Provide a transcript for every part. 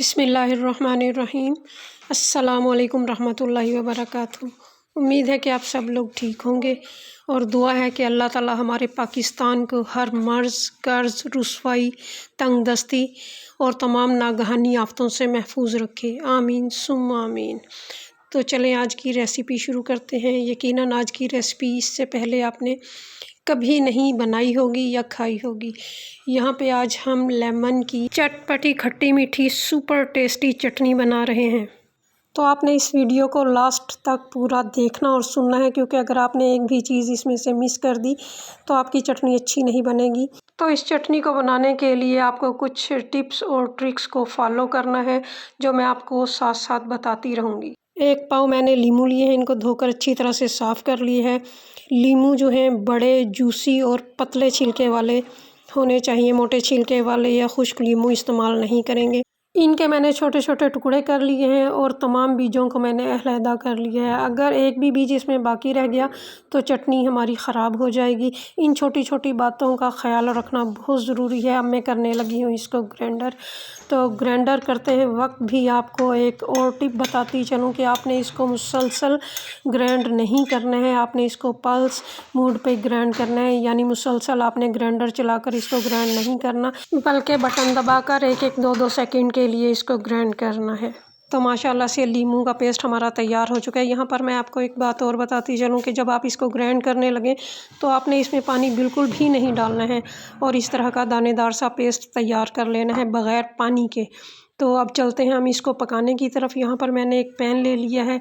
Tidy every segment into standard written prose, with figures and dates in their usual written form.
बिस्मिल्लाहिर्रहमानिर्रहीम। अस्सलामुअलैकुम रहमतुल्लाहि व बरकातुहू। उम्मीद है कि आप सब लोग ठीक होंगे और दुआ है कि अल्लाह ताला हमारे पाकिस्तान को हर मर्ज़, कर्ज़, रुसवाई, तंगदस्ती और तमाम नागहानी आफ़तों से महफूज रखे। आमीन सुम्मा आमीन। तो चलें आज की रेसिपी शुरू करते हैं। यकीनन आज की रेसिपी इससे पहले आपने कभी नहीं बनाई होगी या खाई होगी। यहाँ पे आज हम लेमन की चटपटी खट्टी मीठी सुपर टेस्टी चटनी बना रहे हैं। तो आपने इस वीडियो को लास्ट तक पूरा देखना और सुनना है, क्योंकि अगर आपने एक भी चीज़ इसमें से मिस कर दी तो आपकी चटनी अच्छी नहीं बनेगी। तो इस चटनी को बनाने के लिए आपको कुछ टिप्स और ट्रिक्स को फॉलो करना है, जो मैं आपको साथ साथ बताती रहूँगी। एक पाव मैंने लीमू लिए हैं, इनको धोकर अच्छी तरह से साफ़ कर लिए है। लीमू जो हैं बड़े जूसी और पतले छिलके वाले होने चाहिए, मोटे छिलके वाले या खुश्क लीमू इस्तेमाल नहीं करेंगे। इनके मैंने छोटे छोटे टुकड़े कर लिए हैं और तमाम बीजों को मैंने अलहदा कर लिया है। अगर एक भी बीज इसमें बाकी रह गया तो चटनी हमारी ख़राब हो जाएगी। इन छोटी छोटी बातों का ख्याल रखना बहुत ज़रूरी है। अब मैं करने लगी हूँ इसको ग्राइंडर। तो ग्राइंडर करते हैं वक्त भी आपको एक और टिप बताती चलूँ कि आपने इसको मुसलसल ग्राइंड नहीं करना है, आपने इसको पल्स मोड पे ग्राइंड करना है। यानी मुसलसल आपने ग्राइंडर चलाकर इसको ग्राइंड नहीं करना, बल्कि बटन दबाकर एक एक दो दो सेकंड के लिए इसको ग्राइंड करना है। तो माशाल्लाह से लीमू का पेस्ट हमारा तैयार हो चुका है। यहाँ पर मैं आपको एक बात और बताती चलूँ कि जब आप इसको ग्राइंड करने लगें तो आपने इसमें पानी बिल्कुल भी नहीं डालना है और इस तरह का दानेदार सा पेस्ट तैयार कर लेना है बग़ैर पानी के। तो अब चलते हैं हम इसको पकाने की तरफ। यहाँ पर मैंने एक पैन ले लिया है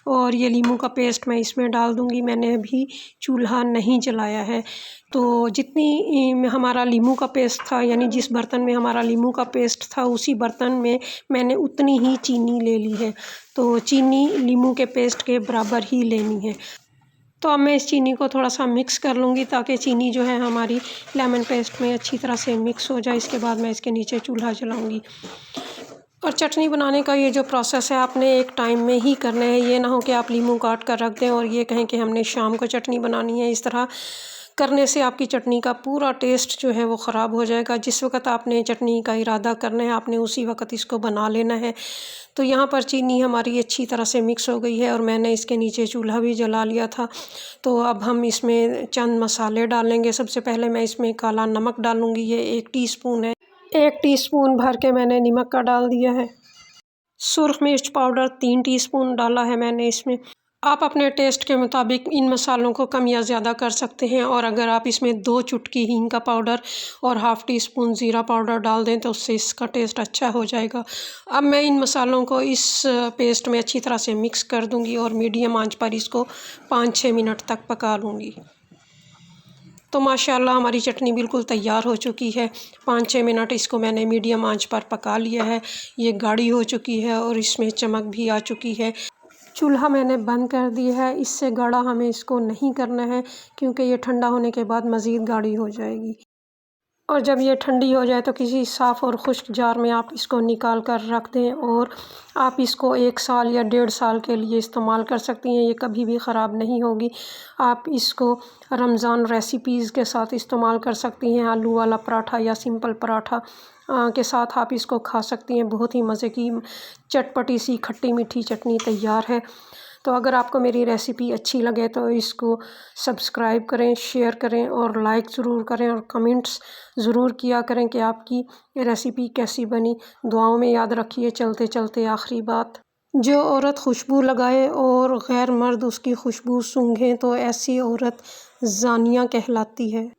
और ये लीमू का पेस्ट मैं इसमें डाल दूँगी। मैंने अभी चूल्हा नहीं जलाया है। तो जितनी हमारा लीमू का पेस्ट था, यानी जिस बर्तन में हमारा लीमू का पेस्ट था, उसी बर्तन में मैंने उतनी ही चीनी ले ली है। तो चीनी लीमू के पेस्ट के बराबर ही लेनी है। तो अब मैं इस चीनी को थोड़ा सा मिक्स कर लूँगी ताकि चीनी जो है हमारी लेमन पेस्ट में अच्छी तरह से मिक्स हो जाए। इसके बाद मैं इसके नीचे चूल्हा जलाऊँगी। और चटनी बनाने का ये जो प्रोसेस है आपने एक टाइम में ही करना है। ये ना हो कि आप लीमू काट कर रख दें और ये कहें कि हमने शाम को चटनी बनानी है। इस तरह करने से आपकी चटनी का पूरा टेस्ट जो है वो ख़राब हो जाएगा। जिस वक़्त आपने चटनी का इरादा करना है आपने उसी वक़्त इसको बना लेना है। तो यहाँ पर चीनी हमारी अच्छी तरह से मिक्स हो गई है और मैंने इसके नीचे चूल्हा भी जला लिया था। तो अब हम इसमें चंद मसाले डालेंगे। सबसे पहले मैं इसमें काला नमक डालूँगी, ये 1 टीस्पून है। 1 टीस्पून भर के मैंने नमक का डाल दिया है। सुर्ख मिर्च पाउडर 3 टीस्पून डाला है मैंने इसमें। आप अपने टेस्ट के मुताबिक इन मसालों को कम या ज़्यादा कर सकते हैं। और अगर आप इसमें 2 चुटकी हींग का पाउडर और हाफ़ टी स्पून ज़ीरा पाउडर डाल दें तो उससे इसका टेस्ट अच्छा हो जाएगा। अब मैं इन मसालों को इस पेस्ट में अच्छी तरह से मिक्स कर दूँगी और मीडियम आंच पर इसको 5-6 मिनट तक पका लूँगी। तो माशाल्लाह हमारी चटनी बिल्कुल तैयार हो चुकी है। 5-6 मिनट इसको मैंने मीडियम आंच पर पका लिया है। ये गाढ़ी हो चुकी है और इसमें चमक भी आ चुकी है। चूल्हा मैंने बंद कर दिया है। इससे गाढ़ा हमें इसको नहीं करना है, क्योंकि ये ठंडा होने के बाद मज़ीद गाढ़ी हो जाएगी। और जब ये ठंडी हो जाए तो किसी साफ़ और खुश्क जार में आप इसको निकाल कर रख दें और आप इसको 1 साल या 1.5 साल के लिए इस्तेमाल कर सकती हैं। ये कभी भी ख़राब नहीं होगी। आप इसको रमज़ान रेसिपीज़ के साथ इस्तेमाल कर सकती हैं। आलू वाला पराठा या सिंपल पराठा के साथ आप इसको खा सकती हैं। बहुत ही मज़े की चटपटी सी खट्टी मीठी चटनी तैयार है। तो अगर आपको मेरी रेसिपी अच्छी लगे तो इसको सब्सक्राइब करें, शेयर करें और लाइक ज़रूर करें और कमेंट्स ज़रूर किया करें कि आपकी रेसिपी कैसी बनी। दुआओं में याद रखिए। चलते चलते आखिरी बात, जो औरत खुशबू लगाए और गैर मर्द उसकी खुशबू सूंघें तो ऐसी औरत ज़ानिया कहलाती है।